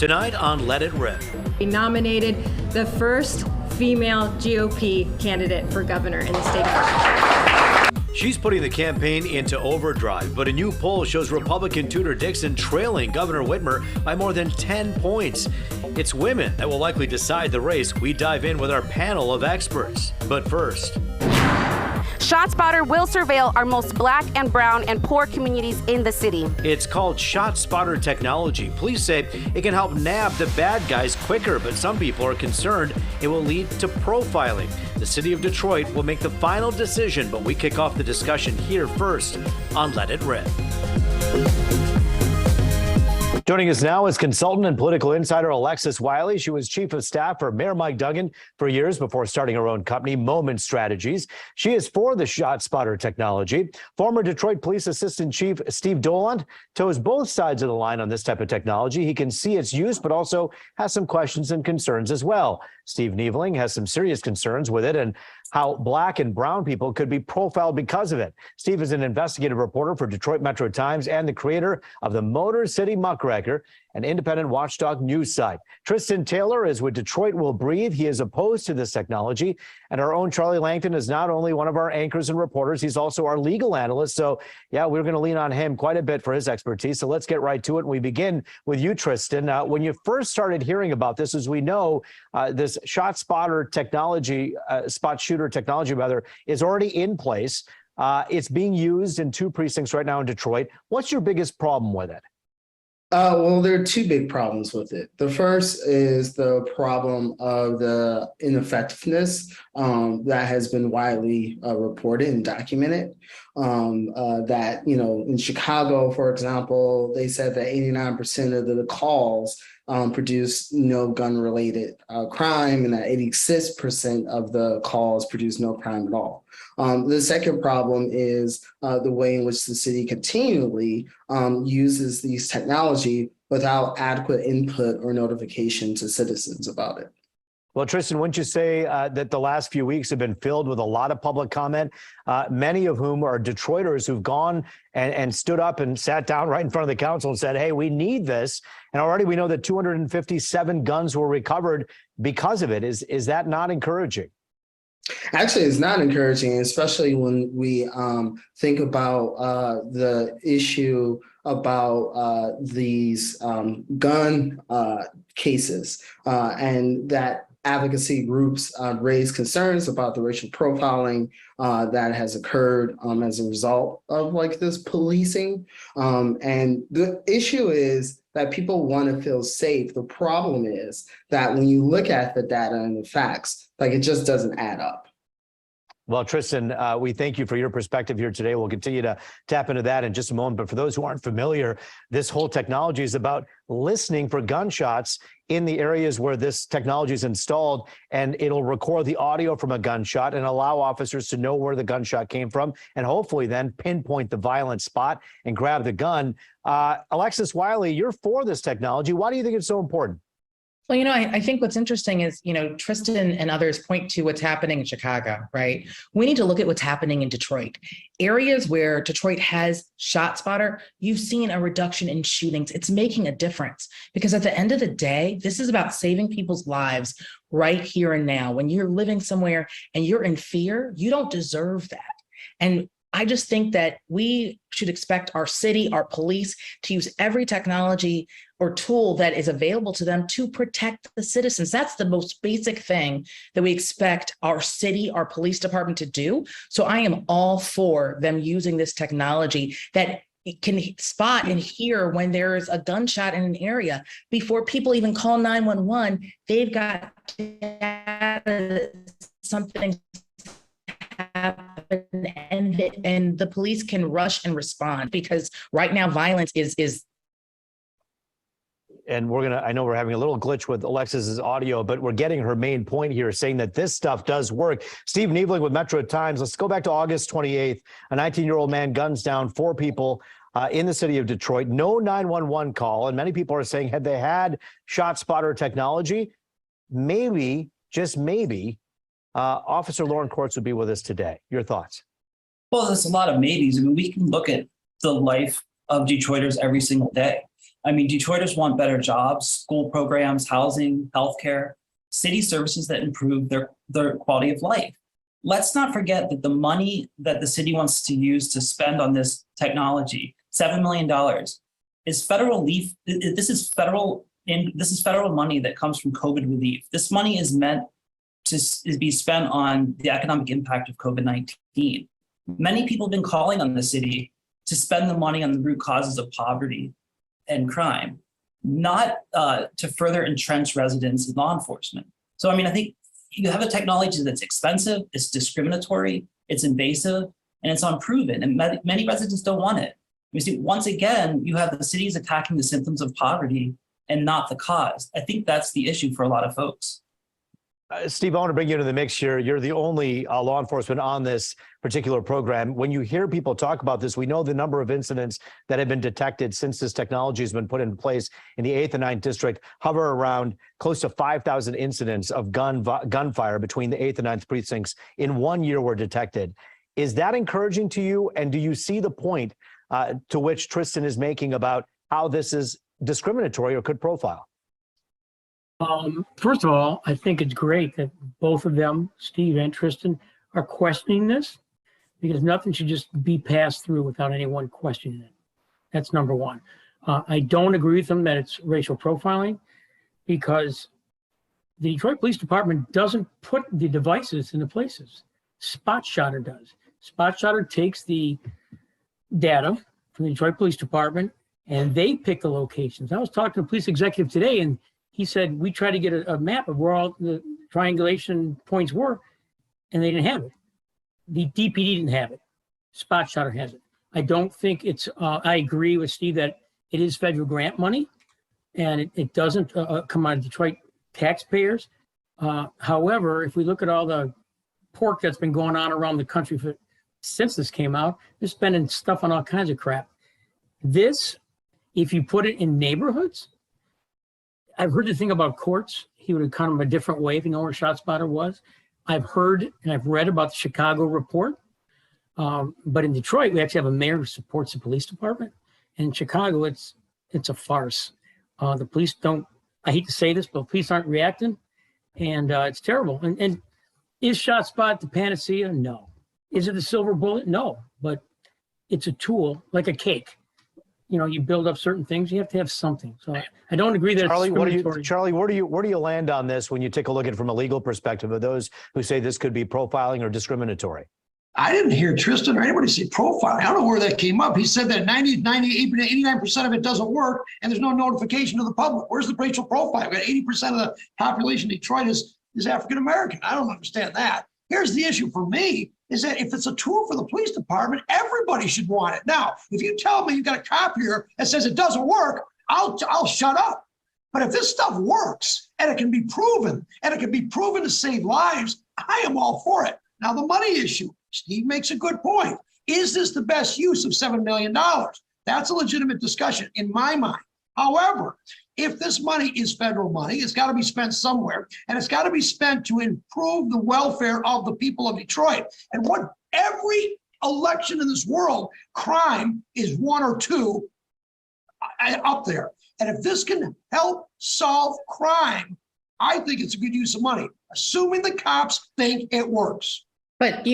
Tonight on Let It Rip. We nominated the first female GOP candidate for governor in the state of Michigan. She's putting the campaign into overdrive, but a new poll shows Republican Tudor Dixon trailing Governor Whitmer by more than 10 points. It's women that will likely decide the race. We dive in with our panel of experts. But first, ShotSpotter will surveil our most black and brown and poor communities in the city. It's called ShotSpotter technology. Police say it can help nab the bad guys quicker, but some people are concerned it will lead to profiling. The city of Detroit will make the final decision, but we kick off the discussion here first on Let It Rip. Joining us now is consultant and political insider Alexis Wiley. She was chief of staff for Mayor Mike Duggan for years before starting her own company, Moment Strategies. She is for the ShotSpotter technology. Former Detroit Police Assistant Chief Steve Doland toes both sides of the line on this type of technology. He can see its use, but also has some questions and concerns as well. Steve Nieveling has some serious concerns with it and how black and brown people could be profiled because of it. Steve is an investigative reporter for Detroit Metro Times and the creator of the Motor City Muckraker, an independent watchdog news site. Tristan Taylor is with Detroit Will Breathe. He is opposed to this technology. And our own Charlie Langton is not only one of our anchors and reporters, he's also our legal analyst. So, yeah, we're going to lean on him quite a bit for his expertise. So let's get right to it. And we begin with you, Tristan. When you first started hearing about this, as we know, this ShotSpotter technology, spot shooter technology, rather, is already in place. It's being used in 2 precincts right now in Detroit. What's your biggest problem with it? Well, there are 2 big problems with it. The first is the problem of the ineffectiveness that has been widely reported and documented. That, in Chicago, for example, they said that 89% of the calls produce no gun-related crime, and that 86% of the calls produce no crime at all. The second problem is the way in which the city continually uses these technology without adequate input or notification to citizens about it. Well, Tristan, wouldn't you say that the last few weeks have been filled with a lot of public comment, many of whom are Detroiters who've gone and stood up and sat down right in front of the council and said, hey, we need this. And already we know that 257 guns were recovered because of it. Is that not encouraging? Actually, it's not encouraging, especially when we think about the issue about these gun cases and that advocacy groups raise concerns about the racial profiling that has occurred as a result of this policing. And the issue is that people want to feel safe. The problem is that when you look at the data and the facts, it just doesn't add up. Well, Tristan, we thank you for your perspective here today. We'll continue to tap into that in just a moment. But for those who aren't familiar, this whole technology is about listening for gunshots in the areas where this technology is installed, and it'll record the audio from a gunshot and allow officers to know where the gunshot came from and hopefully then pinpoint the violent spot and grab the gun. Alexis Wiley, you're for this technology. Why do you think it's so important? Well, I think what's interesting is, Tristan and others point to what's happening in Chicago, right? We need to look at what's happening in Detroit. Areas where Detroit has ShotSpotter, you've seen a reduction in shootings. It's making a difference because at the end of the day, this is about saving people's lives right here and now. When you're living somewhere and you're in fear, you don't deserve that. And I just think that we should expect our city, our police to use every technology or tool that is available to them to protect the citizens. That's the most basic thing that we expect our city, our police department to do. So I am all for them using this technology that can spot and hear when there is a gunshot in an area. Before people even call 911, they've got something happen and the police can rush and respond, because right now violence is. And I know we're having a little glitch with Alexis's audio, but we're getting her main point here, saying that this stuff does work. Steve Nieveling with Metro Times. Let's go back to August 28th. A 19-year-old man guns down 4 people in the city of Detroit. No 911 call. And many people are saying, had they had ShotSpotter technology, maybe, just maybe, Officer Lauren Courts would be with us today. Your thoughts? Well, there's a lot of maybes. I mean, we can look at the life of Detroiters every single day. I mean, Detroiters want better jobs, school programs, housing, healthcare, city services that improve their quality of life. Let's not forget that the money that the city wants to use to spend on this technology, $7 million, is federal relief. This is federal money that comes from COVID relief. This money is meant to be spent on the economic impact of COVID-19. Many people have been calling on the city to spend the money on the root causes of poverty and crime, not to further entrench residents in law enforcement. So, I mean, I think you have a technology that's expensive, it's discriminatory, it's invasive, and it's unproven, and many residents don't want it. You see, once again, you have the cities attacking the symptoms of poverty and not the cause. I think that's the issue for a lot of folks. Steve, I want to bring you into the mix here. You're the only law enforcement on this particular program. When you hear people talk about this, we know the number of incidents that have been detected since this technology has been put in place in the 8th and 9th District hover around close to 5,000 incidents of gunfire between the 8th and 9th precincts in 1 year were detected. Is that encouraging to you? And do you see the point to which Tristan is making about how this is discriminatory or could profile? First of all, I think it's great that both of them, Steve and Tristan, are questioning this, because nothing should just be passed through without anyone questioning it. That's number one. I don't agree with them that it's racial profiling, because the Detroit Police Department doesn't put the devices in the places. ShotSpotter does. ShotSpotter takes the data from the Detroit Police Department and they pick the locations. I was talking to a police executive today, and he said, we tried to get a map of where all the triangulation points were, and they didn't have it. The DPD didn't have it. ShotSpotter has it. I don't think it's, I agree with Steve that it is federal grant money, and it doesn't come out of Detroit taxpayers. However, if we look at all the pork that's been going on around the country since this came out, they're spending stuff on all kinds of crap. This, if you put it in neighborhoods, I've heard the thing about courts. He would have come a different way if you know where ShotSpotter was. I've heard and I've read about the Chicago report. But in Detroit, we actually have a mayor who supports the police department. And in Chicago, it's a farce. The police don't, I hate to say this, but police aren't reacting. And it's terrible. And is ShotSpot the panacea? No. Is it the silver bullet? No. But it's a tool, like a cake. You know, you build up certain things, you have to have something. So I don't agree that Charlie, it's Charlie, where do you land on this when you take a look at it from a legal perspective of those who say this could be profiling or discriminatory? I didn't hear Tristan or anybody say profiling. I don't know where that came up. He said that 90, 98, 89% of it doesn't work and there's no notification to the public. Where's the racial profile? We've got 80% of the population in Detroit is African-American. I don't understand that. Here's the issue for me is that if it's a tool for the police department, everybody should want it. Now, if you tell me you've got a cop here that says it doesn't work, I'll shut up. But if this stuff works and it can be proven to save lives, I am all for it. Now, the money issue, Steve makes a good point. Is this the best use of $7 million? That's a legitimate discussion in my mind. However, if this money is federal money, it's got to be spent somewhere, and it's got to be spent to improve the welfare of the people of Detroit. And what every election in this world, crime is one or two up there. And if this can help solve crime, I think it's a good use of money, assuming the cops think it works. But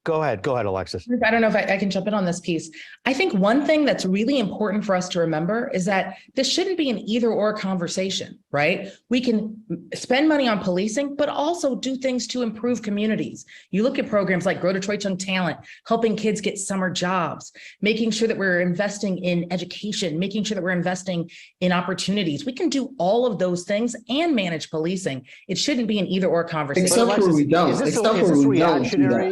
Go ahead, Alexis. I don't know if I can jump in on this piece. I think one thing that's really important for us to remember is that this shouldn't be an either or conversation, right? We can spend money on policing, but also do things to improve communities. You look at programs like Grow Detroit Young Talent, helping kids get summer jobs, making sure that we're investing in education, making sure that we're investing in opportunities. We can do all of those things and manage policing. It shouldn't be an either or conversation. Except for we don't.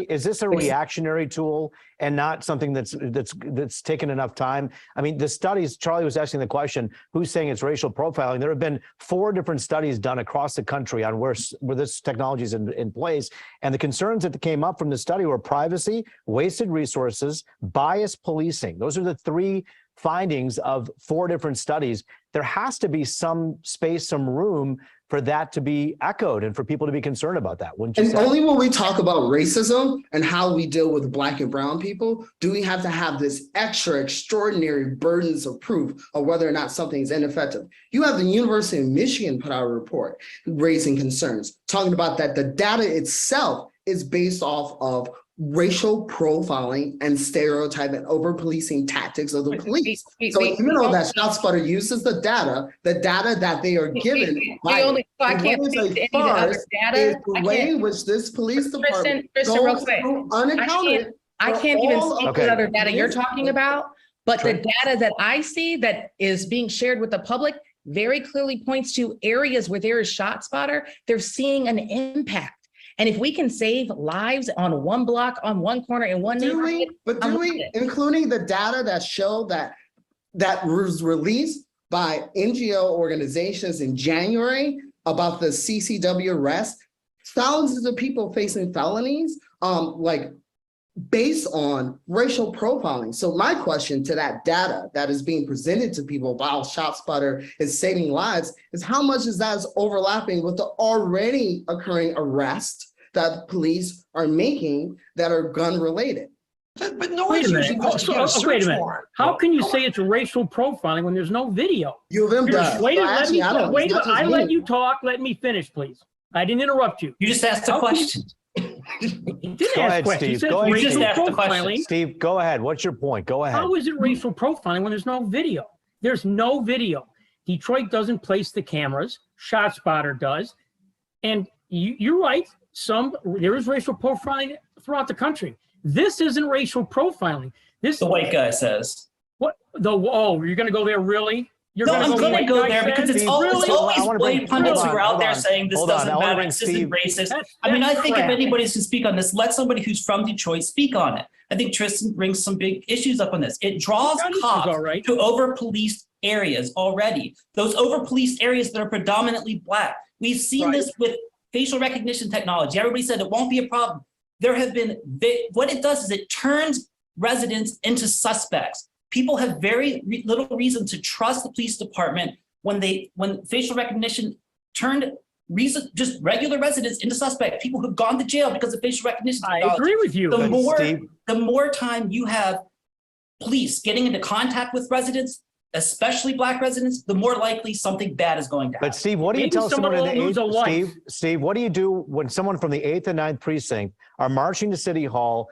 Is this a reactionary tool and not something that's taken enough time? I mean, the studies, Charlie was asking the question, who's saying it's racial profiling? There have been 4 different studies done across the country on where this technology is in place. And the concerns that came up from the study were privacy, wasted resources, biased policing. Those are the 3 findings of 4 different studies, there has to be some space, some room for that to be echoed and for people to be concerned about that, wouldn't you And say? only when we talk about racism and how we deal with Black and brown people, do we have to have this extraordinary burdens of proof of whether or not something is ineffective. You have the University of Michigan put out a report raising concerns, talking about that the data itself is based off of racial profiling and stereotype and over-policing tactics of the police. So even though that ShotSpotter uses the data that they are given by I can't the speak to any of the farce other data. is the way in which this police department Kristen, real goes quick. through unaccounted. I can't even speak to the other data you're Okay. talking about, but the data that I see that is being shared with the public very clearly points to areas where there is ShotSpotter, they're seeing an impact. And if we can save lives on one block, on one corner, in one neighborhood, Including the data that show that was released by NGO organizations in January about the CCW arrest, thousands of people facing felonies, based on racial profiling. So my question to that data that is being presented to people about ShotSpotter is saving lives is how much is that overlapping with the already occurring arrests that the police are making that are gun related? But no Wait a one's minute. using this to get a Wait a search minute. warrant. How can you say it's racial profiling when there's no video? U of M does. Wait, So let actually, me I don't- wait. it's not just I me. let you talk. Let me finish, please. I didn't interrupt you. You just asked a How can you- question. You didn't Go ask ahead, questions. Steve. You said Go ahead, You just racial asked the question. profiling. Steve, go ahead. What's your point? Go ahead. How is it racial profiling when there's no video? There's no video. Detroit doesn't place the cameras. ShotSpotter does. And you're right. There is racial profiling throughout the country. This isn't racial profiling. This The white guy says. what you're going to go there really? You're No, gonna I'm go going to white go guy there because said? it's Steve, always I wanna bring- white pundits hold who are on, out there hold on. saying this Hold on, doesn't I wanna matter, bring this isn't Steve- racist. That's I mean, I think if crap. anybody's to speak on this, let somebody who's from Detroit speak on it. I think Tristan brings some big issues up on this. It draws Got issues, cops all right. to over-policed areas already. Those over-policed areas that are predominantly Black. We've seen Right. this with facial recognition technology. Everybody said it won't be a problem. There have been, what it does is it turns residents into suspects. People have very little reason to trust the police department when facial recognition turned just regular residents into suspects, people who've gone to jail because of facial recognition I technology. agree with you. The more time you have police getting into contact with residents, especially Black residents, the more likely something bad is going to happen. But Steve, what do you Maybe tell someone in someone the will lose a life. Steve, what do you do when someone from the 8th and 9th precinct are marching to City Hall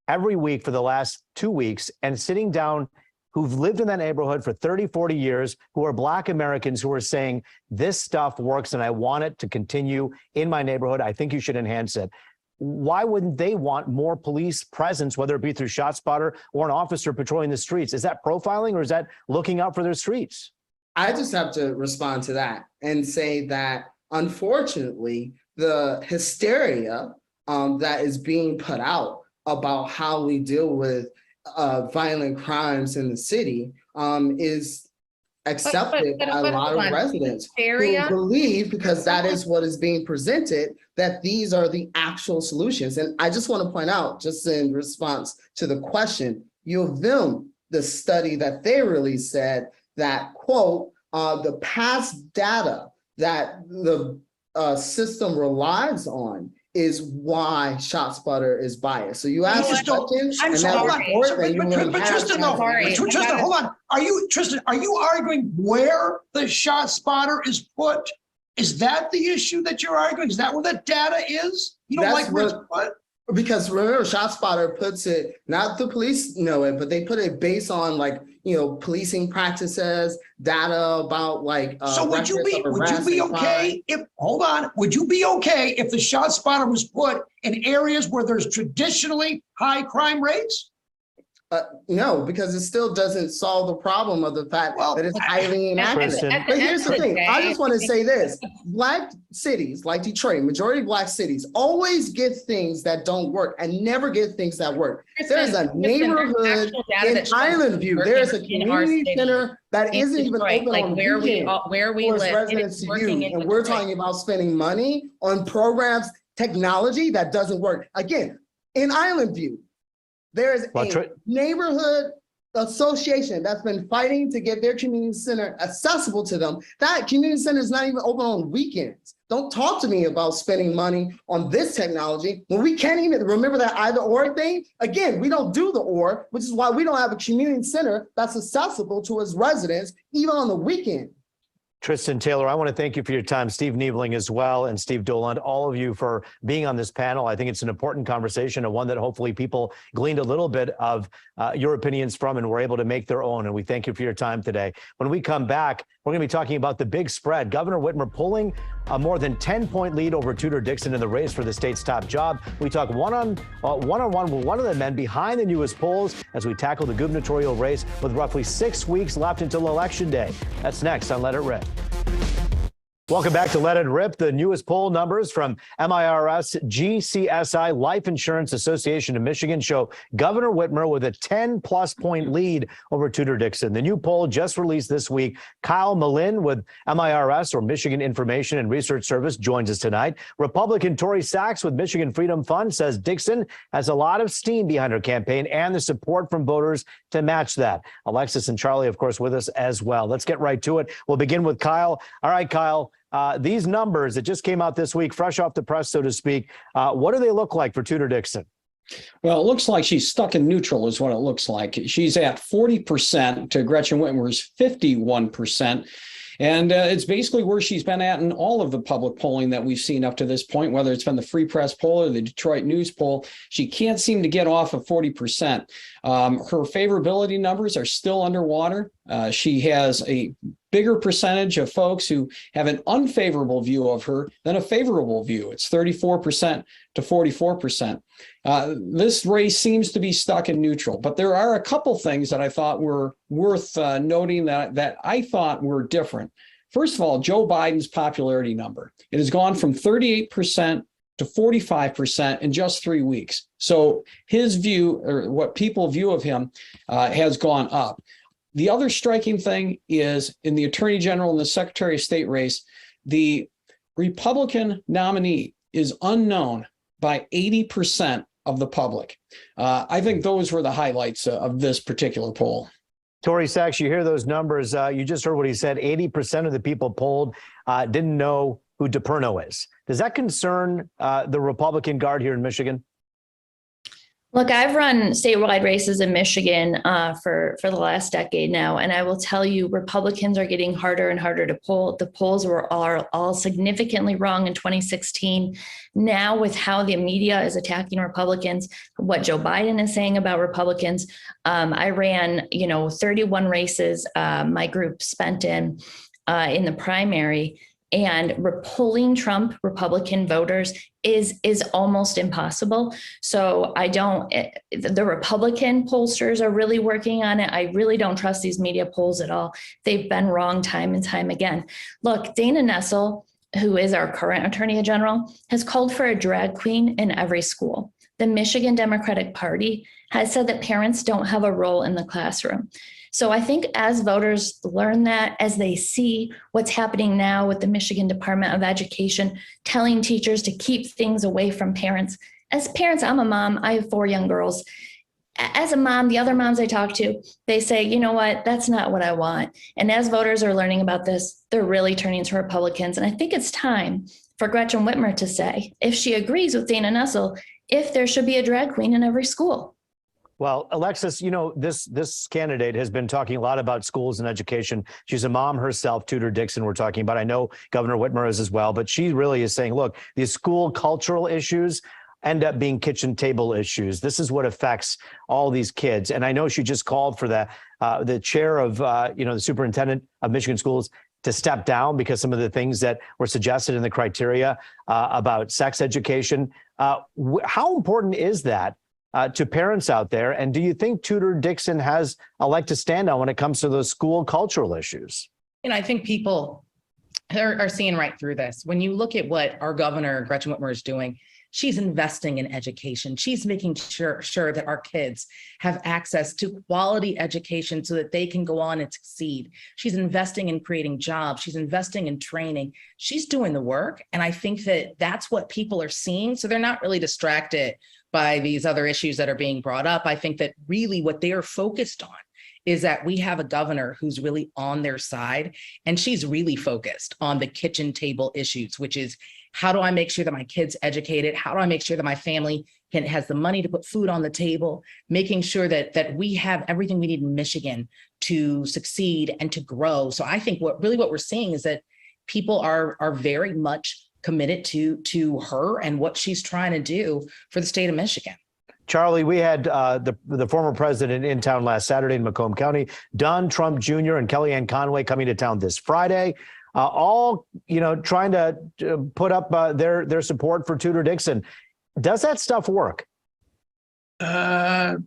every week for the last 2 weeks and sitting down, who've lived in that neighborhood for 30, 40 years, who are Black Americans who are saying, this stuff works and I want it to continue in my neighborhood. I think you should enhance it. Why wouldn't they want more police presence, whether it be through ShotSpotter or an officer patrolling the streets? Is that profiling or is that looking out for their streets? I just have to respond to that and say that, unfortunately, the hysteria that is being put out about how we deal with violent crimes in the city is accepted by a lot of residents who believe, because that is what is being presented, that these are the actual solutions. And I just want to point out, just in response to the question, U of M, the study that they released said that, quote, the past data that the system relies on is why ShotSpotter is biased. So you ask a question, I'm and sorry, that hold on. report, then you But will have Tristan, no, Sorry. Tristan, hold on. Tristan, are you arguing where the ShotSpotter is put? Is that the issue that you're arguing? Is that where the data is? You don't That's like where it's put? Because remember, ShotSpotter puts it, not the police know it, but they put it based on policing practices, data about So would you be okay if the ShotSpotter was put in areas where there's traditionally high crime rates? No, because it still doesn't solve the problem of the fact that it's highly inaccurate. But here's the thing, I just want to say this. Black cities like Detroit, majority of Black cities always get things that don't work and never get things that work. There's a neighborhood in Island View. There's a community center that isn't even open on weekends where we for its live. residents to use. And we're talking about spending money on programs, technology that doesn't work. Again, in Island View, there is a neighborhood association that's been fighting to get their community center accessible to them, that community center is not even open on weekends. Don't talk to me about spending money on this technology when we can't even remember that either or thing. Again, we don't do the or, which is why we don't have a community center that's accessible to its residents, even on the weekend. Tristan Taylor, I want to thank you for your time. Steve Niebling as well, and Steve Doland, all of you for being on this panel. I think it's an important conversation and one that hopefully people gleaned a little bit of your opinions from and were able to make their own. And we thank you for your time today. When we come back, we're going to be talking about the big spread. Governor Whitmer pulling a more than 10-point lead over Tudor Dixon in the race for the state's top job. We talk one-on-one with one of the men behind the newest polls as we tackle the gubernatorial race with roughly 6 weeks left until Election Day. That's next on Let It Rip. Welcome back to Let It Rip. The newest poll numbers from MIRS GCSI Life Insurance Association of Michigan show Governor Whitmer with a 10-plus point lead over Tudor Dixon. The new poll just released this week. Kyle Melinn with MIRS, or Michigan Information and Research Service, joins us tonight. Republican Tori Sachs with Michigan Freedom Fund says Dixon has a lot of steam behind her campaign and the support from voters to match that. Alexis and Charlie, of course, with us as well. Let's get right to it. We'll begin with Kyle. All right, Kyle. These numbers that just came out this week, fresh off the press, so to speak, what do they look like for Tudor Dixon? Well, it looks like she's stuck in neutral is what it looks like. She's at 40% to Gretchen Whitmer's 51%. And it's basically where she's been at in all of the public polling that we've seen up to this point, whether it's been the Free Press poll or the Detroit News poll. She can't seem to get off of 40%. Her favorability numbers are still underwater. She has a bigger percentage of folks who have an unfavorable view of her than a favorable view. It's 34% to 44%. This race seems to be stuck in neutral, but there are a couple things that I thought were worth noting that I thought were different. First of all, Joe Biden's popularity number. It has gone from 38% to 45% in just 3 weeks. So his view, or what people view of him, has gone up. The other striking thing is in the Attorney General and the Secretary of State race, the Republican nominee is unknown by 80% of the public. I think those were the highlights of this particular poll. Tori Sachs, you hear those numbers. You just heard what he said. 80% of the people polled didn't know who DePerno is. Does that concern the Republican Guard here in Michigan? Look, I've run statewide races in Michigan for the last decade now, and I will tell you, Republicans are getting harder and harder to poll. The polls are all significantly wrong in 2016. Now, with how the media is attacking Republicans, what Joe Biden is saying about Republicans, I ran, 31 races my group spent in the primary. And pulling Trump Republican voters is almost impossible. So the Republican pollsters are really working on it. I really don't trust these media polls at all. They've been wrong time and time again. Look, Dana Nessel, who is our current Attorney General, has called for a drag queen in every school. The Michigan Democratic Party has said that parents don't have a role in the classroom. So I think as voters learn that, as they see what's happening now with the Michigan Department of Education, telling teachers to keep things away from parents. As parents, I'm a mom, I have 4 young girls. As a mom, the other moms I talk to, they say, you know what, that's not what I want. And as voters are learning about this, they're really turning to Republicans. And I think it's time for Gretchen Whitmer to say, if she agrees with Dana Nessel, if there should be a drag queen in every school. Well, Alexis, this candidate has been talking a lot about schools and education. She's a mom herself, Tudor Dixon, we're talking about. I know Governor Whitmer is as well, but she really is saying, look, these school cultural issues end up being kitchen table issues. This is what affects all these kids. And I know she just called for the chair of, the superintendent of Michigan schools to step down because some of the things that were suggested in the criteria about sex education. How important is that to parents out there? And do you think Tudor Dixon has a leg to stand on when it comes to those school cultural issues? I think people are seeing right through this. When you look at what our governor, Gretchen Whitmer, is doing, she's investing in education. She's making sure that our kids have access to quality education so that they can go on and succeed. She's investing in creating jobs. She's investing in training. She's doing the work. And I think that that's what people are seeing. So they're not really distracted by these other issues that are being brought up. I think that really what they are focused on is that we have a governor who's really on their side, and she's really focused on the kitchen table issues, which is, how do I make sure that my kids educated? How do I make sure that my family has the money to put food on the table? Making sure that we have everything we need in Michigan to succeed and to grow. So I think what we're seeing is that people are very much committed to her and what she's trying to do for the state of Michigan. Charlie, we had the former president in town last Saturday in Macomb County, Don Trump Jr. and Kellyanne Conway coming to town this Friday, all trying to put up their support for Tudor Dixon. Does that stuff work? Well,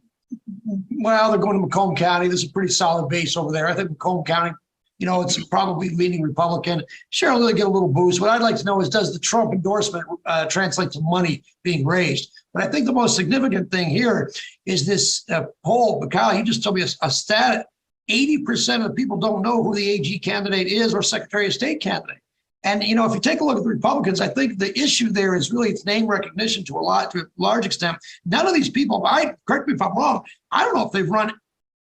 they're going to Macomb County. There's a pretty solid base over there. I think Macomb County, it's probably leaning Republican. Sure, they'll get a little boost. What I'd like to know is, does the Trump endorsement translate to money being raised? But I think the most significant thing here is this poll. But Kyle, you just told me a stat. 80% of the people don't know who the AG candidate is or Secretary of State candidate. And, if you take a look at the Republicans, I think the issue there is really its name recognition to a large extent. None of these people, correct me if I'm wrong, I don't know if they've run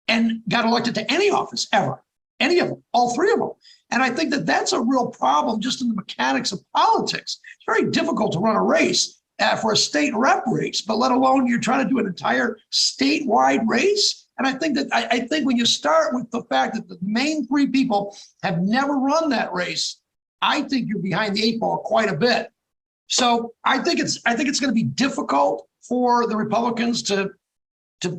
and got elected to any office ever, any of them, all three of them. And I think that that's a real problem just in the mechanics of politics. It's very difficult to run a race for a state rep race, but let alone you're trying to do an entire statewide race. And I think when you start with the fact that the main three people have never run that race, I think you're behind the eight ball quite a bit. So I think it's going to be difficult for the Republicans to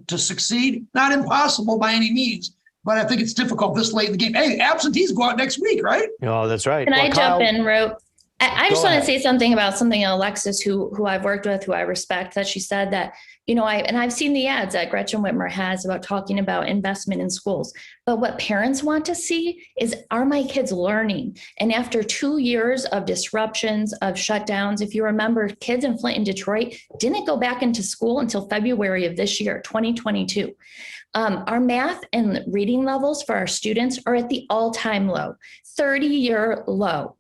succeed. Not impossible by any means, but I think it's difficult this late in the game. Hey, absentees go out next week, right? Oh, that's right. Can I jump in, Rope? I just want to say something about something Alexis, who I've worked with, who I respect, that she said that, I've seen the ads that Gretchen Whitmer has about talking about investment in schools. But what parents want to see is, are my kids learning? And after 2 years of disruptions, of shutdowns, if you remember, kids in Flint and Detroit didn't go back into school until February of this year, 2022. Our math and reading levels for our students are at the all-time low, 30-year low.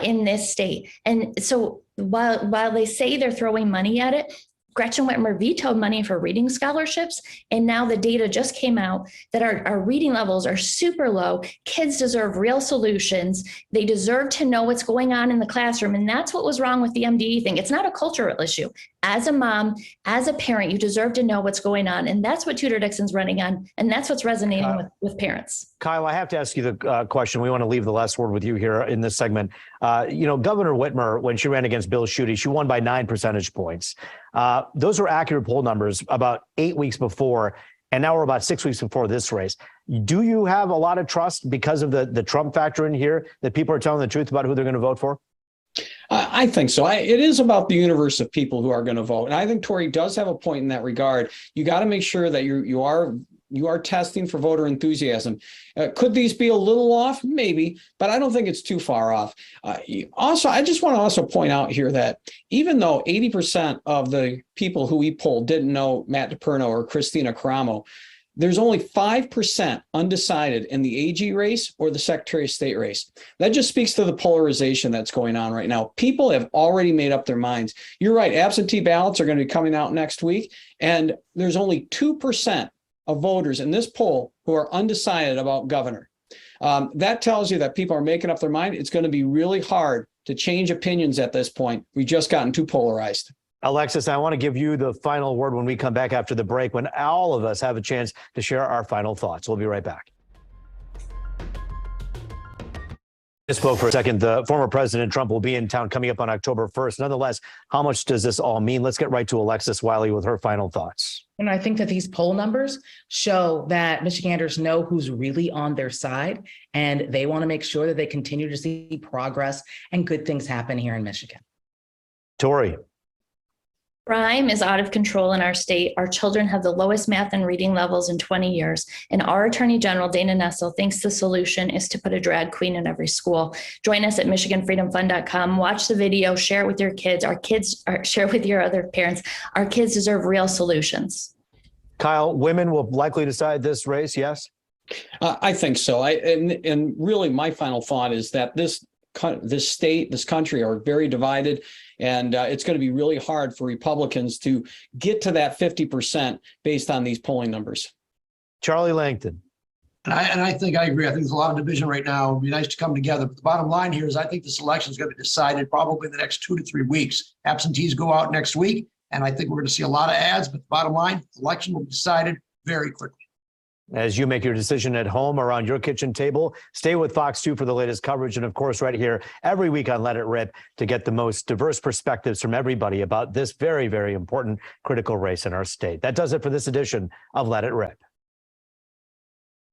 In this state. And so while they say they're throwing money at it, Gretchen Whitmer vetoed money for reading scholarships. And now the data just came out that our reading levels are super low. Kids deserve real solutions. They deserve to know what's going on in the classroom. And that's what was wrong with the MDE thing. It's not a cultural issue. As a mom, as a parent, you deserve to know what's going on. And that's what Tudor Dixon's running on. And that's what's resonating with parents. Kyle, I have to ask you the question. We want to leave the last word with you here in this segment. Governor Whitmer, when she ran against Bill Schuette, she won by 9 percentage points. Those are accurate poll numbers about 8 weeks before, and now we're about 6 weeks before this race. Do you have a lot of trust because of the Trump factor in here, that people are telling the truth about who they're going to vote for? I think so. It is about the universe of people who are going to vote. And I think Tori does have a point in that regard. You got to make sure that you are testing for voter enthusiasm. Could these be a little off? Maybe, but I don't think it's too far off. Also, I just want to also point out here that even though 80% of the people who we polled didn't know Matt DePerno or Christina Caramo, there's only 5% undecided in the AG race or the Secretary of State race. That just speaks to the polarization that's going on right now. People have already made up their minds. You're right. Absentee ballots are going to be coming out next week. And there's only 2% of voters in this poll who are undecided about governor. That tells you that people are making up their mind. It's going to be really hard to change opinions at this point. We've just gotten too polarized. Alexis, I want to give you the final word when we come back after the break, when all of us have a chance to share our final thoughts. We'll be right back. I spoke for a second. The former President Trump will be in town coming up on October 1st. Nonetheless, how much does this all mean? Let's get right to Alexis Wiley with her final thoughts. And I think that these poll numbers show that Michiganders know who's really on their side, and they want to make sure that they continue to see progress and good things happen here in Michigan. Tori. Crime is out of control in our state. Our children have the lowest math and reading levels in 20 years. And our Attorney General, Dana Nessel, thinks the solution is to put a drag queen in every school. Join us at MichiganFreedomFund.com. Watch the video, share it with your kids. Share it with your other parents. Our kids deserve real solutions. Kyle, women will likely decide this race, yes? I think so. And really my final thought is that this state, this country are very divided. And it's going to be really hard for Republicans to get to that 50% based on these polling numbers. Charlie Langton. And I think I agree. I think there's a lot of division right now. It'd be nice to come together. But the bottom line here is I think this election is going to be decided probably in the next 2 to 3 weeks. Absentees go out next week, and I think we're going to see a lot of ads. But the bottom line, the election will be decided very quickly. As you make your decision at home or around your kitchen table, stay with Fox 2 for the latest coverage. And of course, right here every week on Let It Rip to get the most diverse perspectives from everybody about this very, very important critical race in our state. That does it for this edition of Let It Rip.